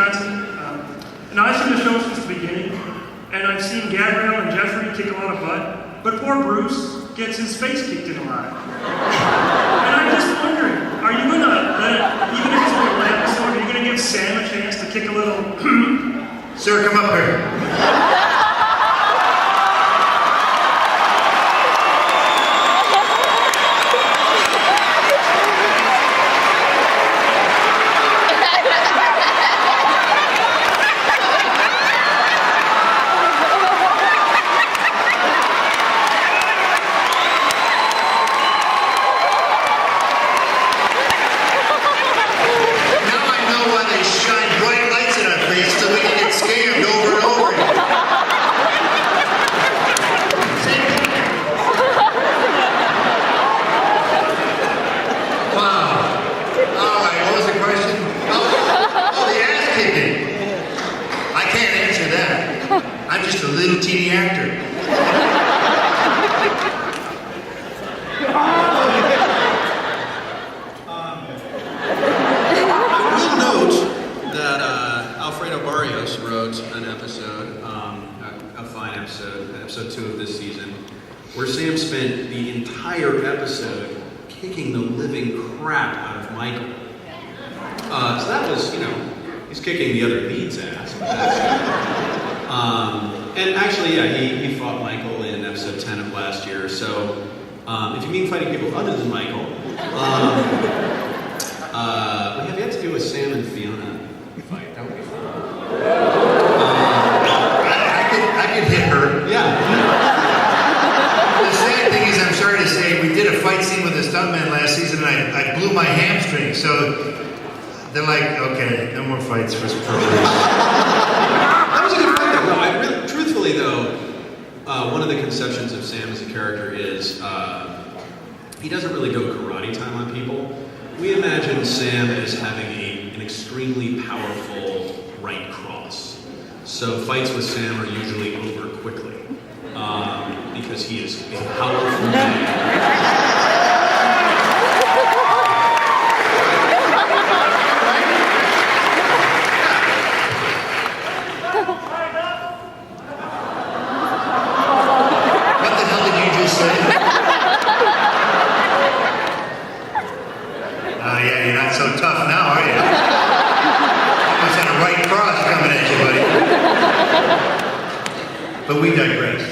Johnson. And I've seen the show since the beginning, and I've seen Gabrielle and Jeffrey kick a lot of butt, but poor Bruce gets his face kicked in a lot. And I'm just wondering, are you going to let it, even if it's only one episode, are you going to give Sam a chance to kick a little Sir, come up here. Episode 2 of this season, where Sam spent the entire episode kicking the living crap out of Michael. So that was, he's kicking the other lead's ass. And actually, yeah, he fought Michael in episode 10 of last year. So if you mean fighting people other than Michael, we have yet to do a Sam and Fiona fight. That would be fun. I could hit her. Yeah. The sad thing is, I'm sorry to say, we did a fight scene with a stuntman last season, and I blew my hamstring. So they're like, okay, no more fights for purpose. That was a good fight, though. No, truthfully, though, one of the conceptions of Sam as a character is he doesn't really go karate time on people. We imagine Sam as having an extremely powerful right cross. So fights with Sam are usually over quickly because he is a powerful man. What the hell did you just say? Yeah, you're not so tough now, are you? Almost had a right cross coming at you, buddy. But we digress.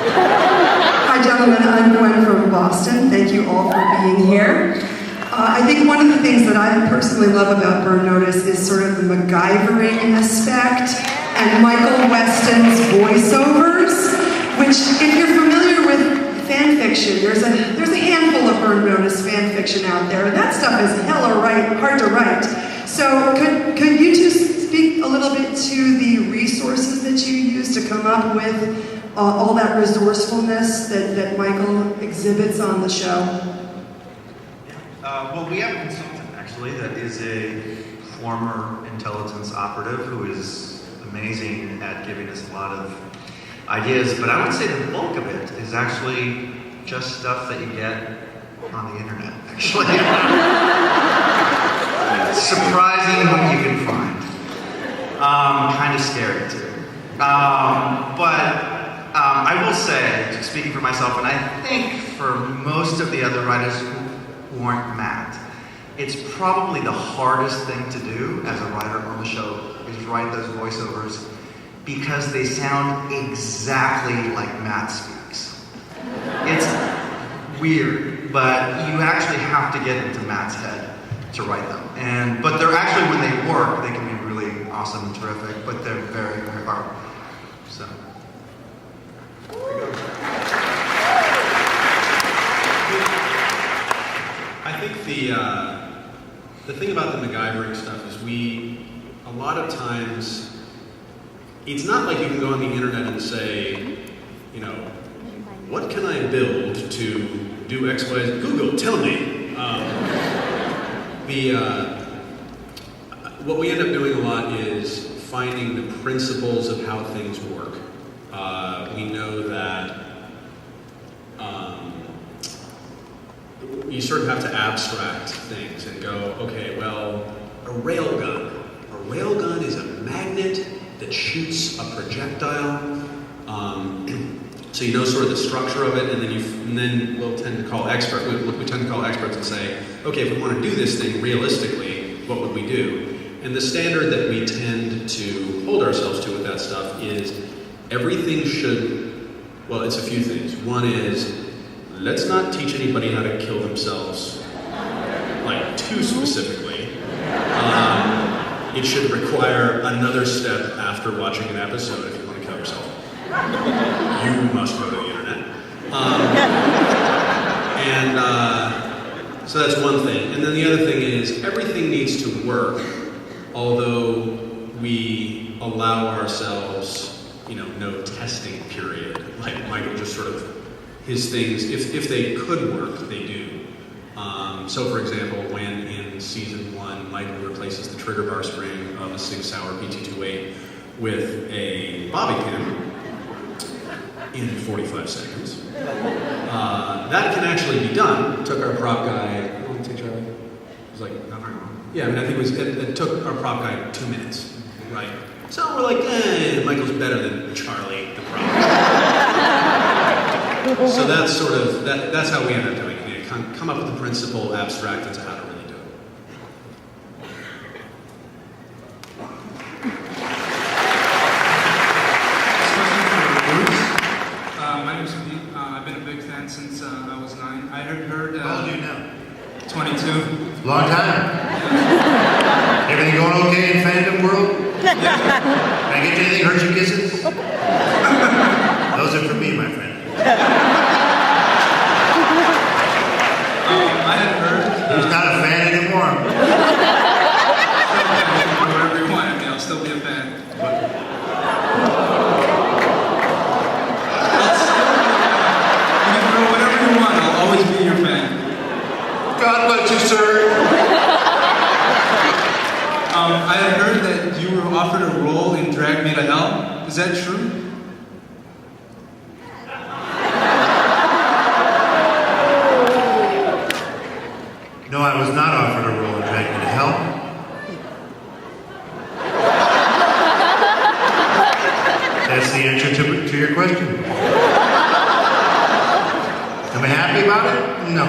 Hi, gentlemen. I'm Gwen from Boston. Thank you all for being here. I think one of the things that I personally love about Burn Notice is sort of the MacGyvering aspect and Michael Weston's voiceovers, which, if you're familiar with fan fiction, there's a handful of Burn Notice fan fiction out there, and that stuff is hella hard to write. So could you two speak a little bit to the resources that you use to come up with all that resourcefulness that Michael exhibits on the show? Well, we have a consultant, actually, that is a former intelligence operative who is amazing at giving us a lot of ideas, but I would say the bulk of it is actually just stuff that you get on the internet, actually. It's surprising what you can find. Kind of scary, too. But I will say, speaking for myself, and I think for most of the other writers who aren't Matt, it's probably the hardest thing to do as a writer on the show is write those voiceovers because they sound exactly like Matt speaks. It's weird, but you actually have to get into Matt's head to write them. But they're actually, when they work, they can be really awesome and terrific, but they're very, very hard. So. I think the thing about the MacGyvering stuff is a lot of times, it's not like you can go on the internet and say, what can I build to do X, Y, Z? Google, tell me. What we end up doing a lot is finding the principles of how things work. We know that you sort of have to abstract things and go, okay, well, a railgun. A railgun is a shoots a projectile. So you know sort of the structure of it, and then we'll tend to call experts and say, okay, if we want to do this thing realistically, what would we do? And the standard that we tend to hold ourselves to with that stuff is everything should, well, it's a few things. One is, let's not teach anybody how to kill themselves, like too specifically. It should require another step after watching an episode if you want to kill yourself. You must go to the internet. So that's one thing. And then the other thing is everything needs to work, although we allow ourselves, no testing period. Like Michael just sort of, his things, if they could work, they do. So for example, when in season 1, Michael replaces the trigger bar spring of a Sig Sauer PT28 with a bobby pin in 45 seconds. That can actually be done. Took our prop guy, how long did it take, Charlie? It was like, not very long. Yeah, I think it took our prop guy 2 minutes, right? So we're like, Michael's better than Charlie, the prop guy. So that's sort of, that's how we end up doing it. Come up with the principle, abstract it to how to really do it. My name's Pete. I've been a big fan since I was 9. I heard. How old are you now? 22. Long time. Everything going okay in fandom world? Can I get you anything? Hurt your kisses? Those are for me, my friend. I had heard. He's not a fan anymore. Whatever you want, I'll still be a fan. You can throw whatever you want. I'll always be your fan. God bless you, sir. I had heard that you were offered a role in Drag Me to Hell. Is that true? No, I was not offered a role in Drag Me to Hell. That's the answer to your question. Am I happy about it? No.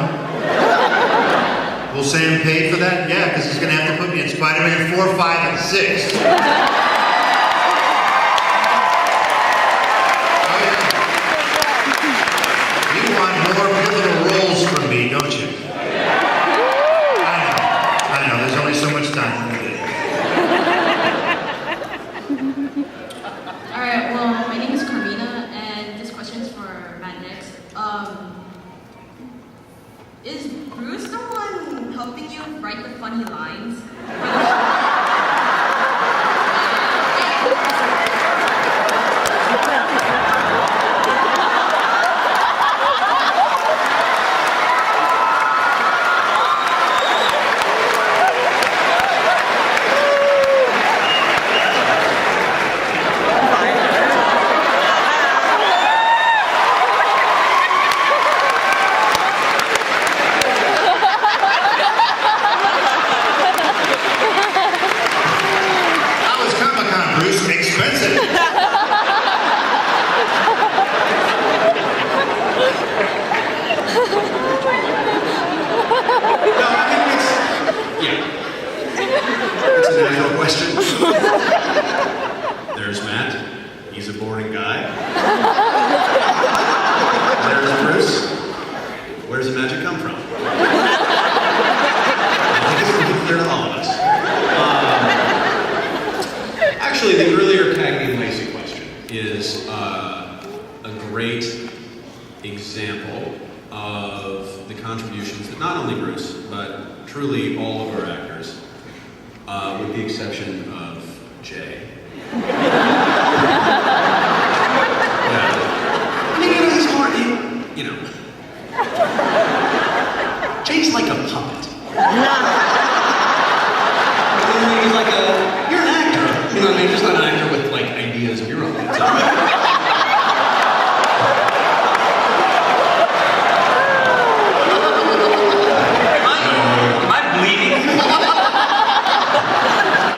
Will Sam pay for that? Yeah, because he's going to have to put me in Spider-Man 4, 5, and 6. Oh, yeah. You want more pivotal roles from me, don't you? I know. There's only so much time. All right. Well, my name is Carmina, and this question is for Matt next. Is Bruce the one helping you write the funny lines? There's Matt. He's a boring guy. There's Bruce. Where's the magic come from? I think it's pretty clear to all of us. Actually, the earlier Cagney and Lacey question is a great example of the contributions that not only Bruce, but truly all of our actors, with the exception of Jay,